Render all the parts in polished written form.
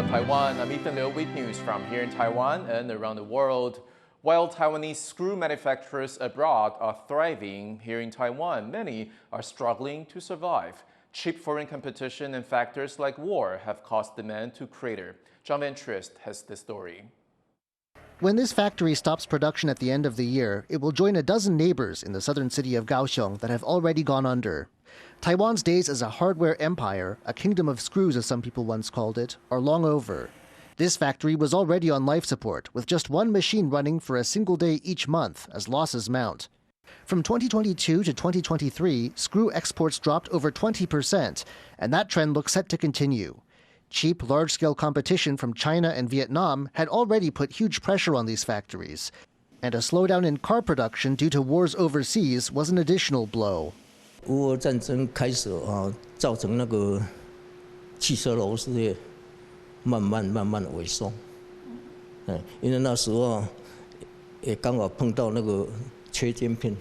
from Taiwan, I'm Ethan Liu with news from here in Taiwan and around the world. While Taiwanese screw manufacturers abroad are thriving, here in Taiwan, many are struggling to survive. Cheap foreign competition and factors like war have caused demand to crater. John Van Trist has the story. When this factory stops production at the end of the year, it will join a dozen neighbors in the southern city of Kaohsiung that have already gone under. Taiwan's days as a hardware empire, a kingdom of screws as some people once called it, are long over. This factory was already on life support, with just one machine running for a single day each month as losses mount. From 2022 to 2023, screw exports dropped over 20%, and that trend looks set to continue. Cheap, large-scale competition from China and Vietnam had already put huge pressure on these factories, and a slowdown in car production due to wars overseas was an additional blow. 乌俄战争开始造成那个汽车楼事业慢慢的萎缩，因为那时候也刚好碰到那个缺晶片。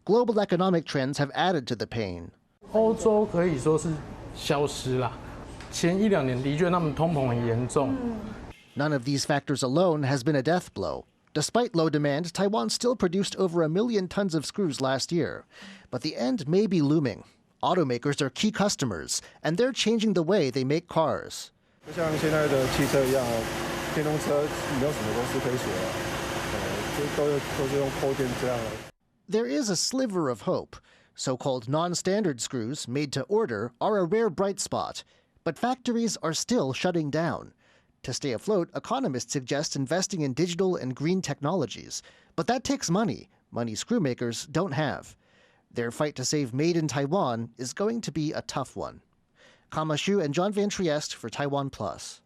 Global economic trends have added to the pain. 欧洲可以说是消失了，前1-2年的确他们通膨很严重。None of these factors alone has been a death blow. Despite low demand, Taiwan still produced over 1 million tons of screws last year. But the end may be looming. Automakers are key customers, and they're changing the way they make cars. 就像现在的汽车一样，电动车没有什么公司可以选，都是用扣电这样。There is a sliver of hope. So-called non-standard screws made to order are a rare bright spot. But factories are still shutting down. To stay afloat, economists suggest investing in digital and green technologies. But that takes money screw makers don't have. Their fight to save made in Taiwan is going to be a tough one. Kama Xu and John Van Trieste for TaiwanPlus.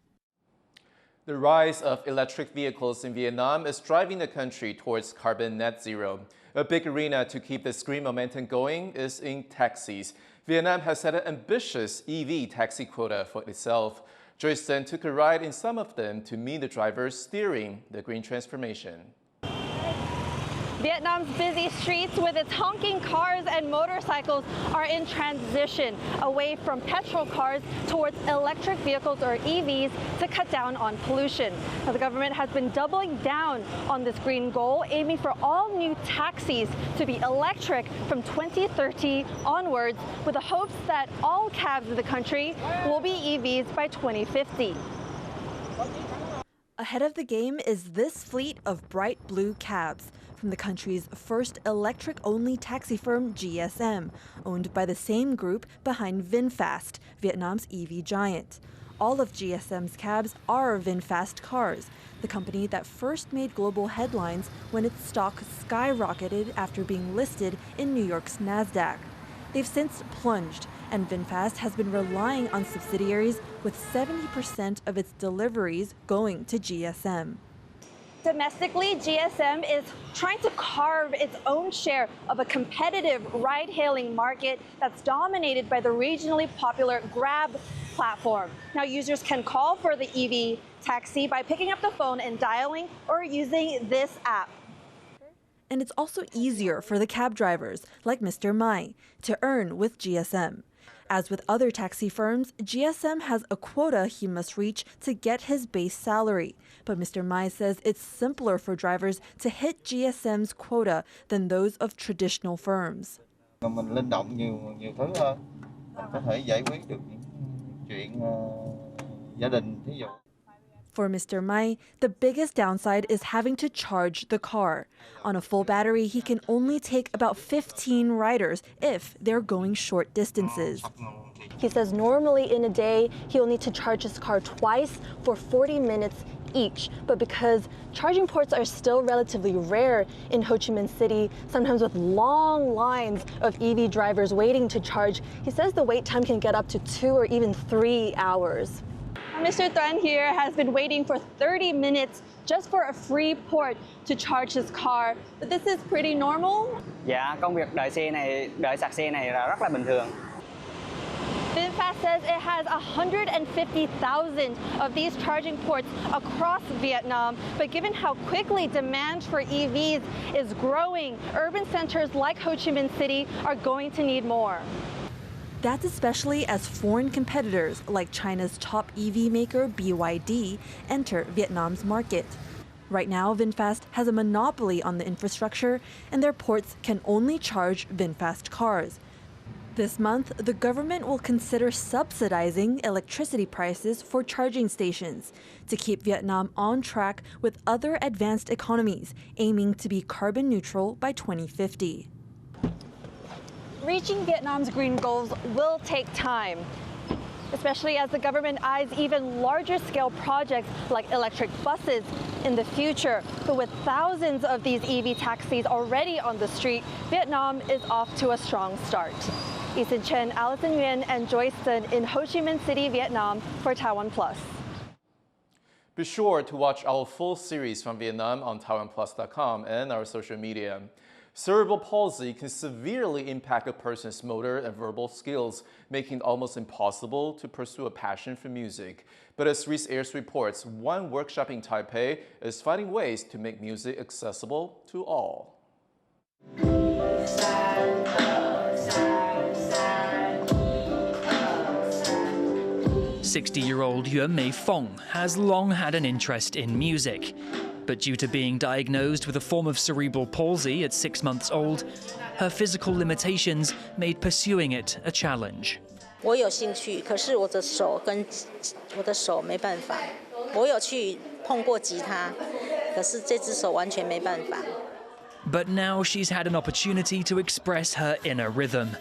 The rise of electric vehicles in Vietnam is driving the country towards carbon net zero. A big arena to keep this green momentum going is in taxis. Vietnam has set an ambitious EV taxi quota for itself. Joyce then took a ride in some of them to meet the drivers steering the green transformation. Vietnam's busy streets with its honking cars and motorcycles are in transition away from petrol cars towards electric vehicles or EVs to cut down on pollution. Now, the government has been doubling down on this green goal, aiming for all new taxis to be electric from 2030 onwards, with the hopes that all cabs in the country will be EVs by 2050. Ahead of the game is this fleet of bright blue cabs from the country's first electric-only taxi firm, GSM, owned by the same group behind VinFast, Vietnam's EV giant. All of GSM's cabs are VinFast cars, the company that first made global headlines when its stock skyrocketed after being listed in New York's NASDAQ. They've since plunged, and VinFast has been relying on subsidiaries, with 70% of its deliveries going to GSM. Domestically, GSM is trying to carve its own share of a competitive ride-hailing market that's dominated by the regionally popular Grab platform. Now, users can call for the EV taxi by picking up the phone and dialing or using this app. And it's also easier for the cab drivers, like Mr. Mai, to earn with GSM. As with other taxi firms, GSM has a quota he must reach to get his base salary. But Mr. Mai says it's simpler for drivers to hit GSM's quota than those of traditional firms. Mình linh động nhiều thứ hơn, mình có thể giải quyết được chuyện gia đình thí dụ. For Mr. Mai, the biggest downside is having to charge the car. On a full battery, he can only take about 15 riders if they're going short distances. He says normally in a day, he'll need to charge his car twice for 40 minutes each. But because charging ports are still relatively rare in Ho Chi Minh City, sometimes with long lines of EV drivers waiting to charge, he says the wait time can get up to 2 or even 3 hours. Mr. Tuan here has been waiting for 30 minutes just for a free port to charge his car. But this is pretty normal? Dạ, công việc đợi sạc xe này là rất là bình thường. VinFast says it has 150,000 of these charging ports across Vietnam. But given how quickly demand for EVs is growing, urban centers like Ho Chi Minh City are going to need more. That's especially as foreign competitors like China's top EV maker BYD enter Vietnam's market. Right now, VinFast has a monopoly on the infrastructure, and their ports can only charge VinFast cars. This month, the government will consider subsidizing electricity prices for charging stations to keep Vietnam on track with other advanced economies, aiming to be carbon neutral by 2050. Reaching Vietnam's green goals will take time, especially as the government eyes even larger scale projects like electric buses in the future. But with thousands of these EV taxis already on the street, Vietnam is off to a strong start. Eason Chen, Allison Nguyen, and Joyce Sun in Ho Chi Minh City, Vietnam for TaiwanPlus. Be sure to watch our full series from Vietnam on TaiwanPlus.com and our social media. Cerebral palsy can severely impact a person's motor and verbal skills, making it almost impossible to pursue a passion for music. But as Reese Ayers reports, one workshop in Taipei is finding ways to make music accessible to all. 60-year-old Yuan Mei Fong has long had an interest in music. But due to being diagnosed with a form of cerebral palsy at 6 months old, her physical limitations made pursuing it a challenge. 我有兴趣，可是我的手没办法。我有去碰过吉他，可是这只手完全没办法。 But now she's had an opportunity to express her inner rhythm.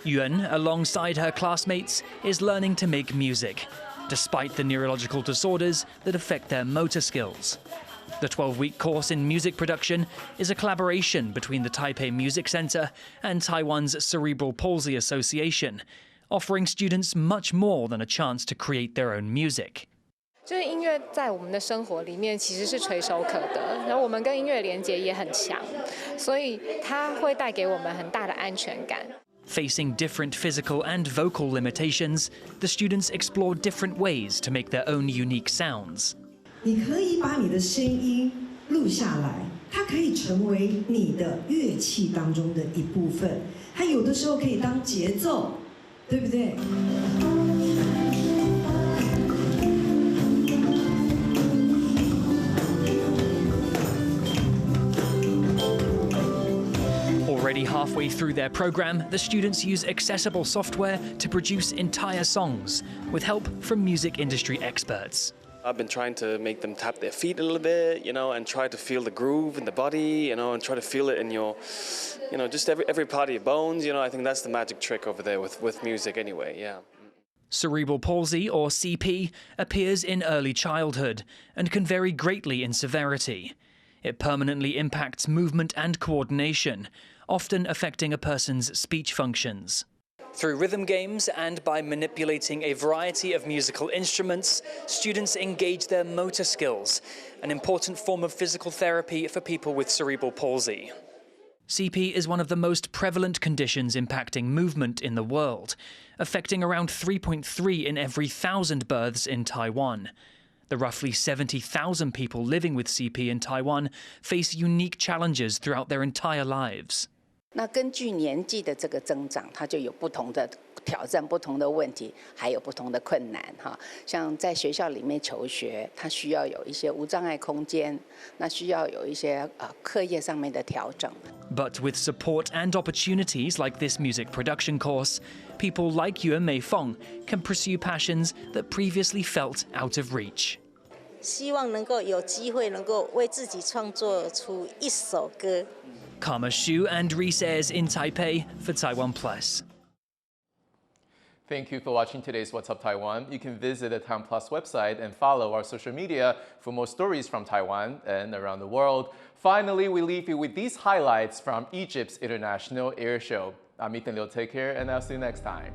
Yuan, alongside her classmates, is learning to make music, despite the neurological disorders that affect their motor skills. The 12-week course in music production is a collaboration between the Taipei Music Center and Taiwan's Cerebral Palsy Association, offering students much more than a chance to create their own music. 就是音乐在我们的生活里面其实是垂手可得，然后我们跟音乐连接也很强，所以它会带给我们很大的安全感。 Facing different physical and vocal limitations, the students explore different ways to make their own unique sounds. 你可以把你的声音录下来，它可以成为你的乐器当中的一部分，它有的时候可以当节奏，对不对？ Already halfway through their program, the students use accessible software to produce entire songs, with help from music industry experts. I've been trying to make them tap their feet a little bit, and try to feel the groove in the body, and try to feel it in your, just every part of your bones. I think that's the magic trick over there with music anyway, yeah. Cerebral palsy, or CP, appears in early childhood and can vary greatly in severity. It permanently impacts movement and coordination, often affecting a person's speech functions. Through rhythm games and by manipulating a variety of musical instruments, students engage their motor skills, an important form of physical therapy for people with cerebral palsy. CP is one of the most prevalent conditions impacting movement in the world, affecting around 3.3 in every 1,000 births in Taiwan. The roughly 70,000 people living with CP in Taiwan face unique challenges throughout their entire lives. 那根据年纪的这个增长，它就有不同的挑战、不同的问题，还有不同的困难哈。像在学校里面求学，它需要有一些无障碍空间，那需要有一些课业上面的调整。But with support and opportunities like this music production course, people like Yuan Mei Fong can pursue passions that previously felt out of reach. 希望能够有机会能够为自己创作出一首歌。 Karma Xu and Reese Ayers in Taipei for TaiwanPlus. Thank you for watching today's What's Up Taiwan. You can visit the TaiwanPlus website and follow our social media for more stories from Taiwan and around the world. Finally, we leave you with these highlights from Egypt's International Air Show. I'm Ethan Liu. Take care, and I'll see you next time.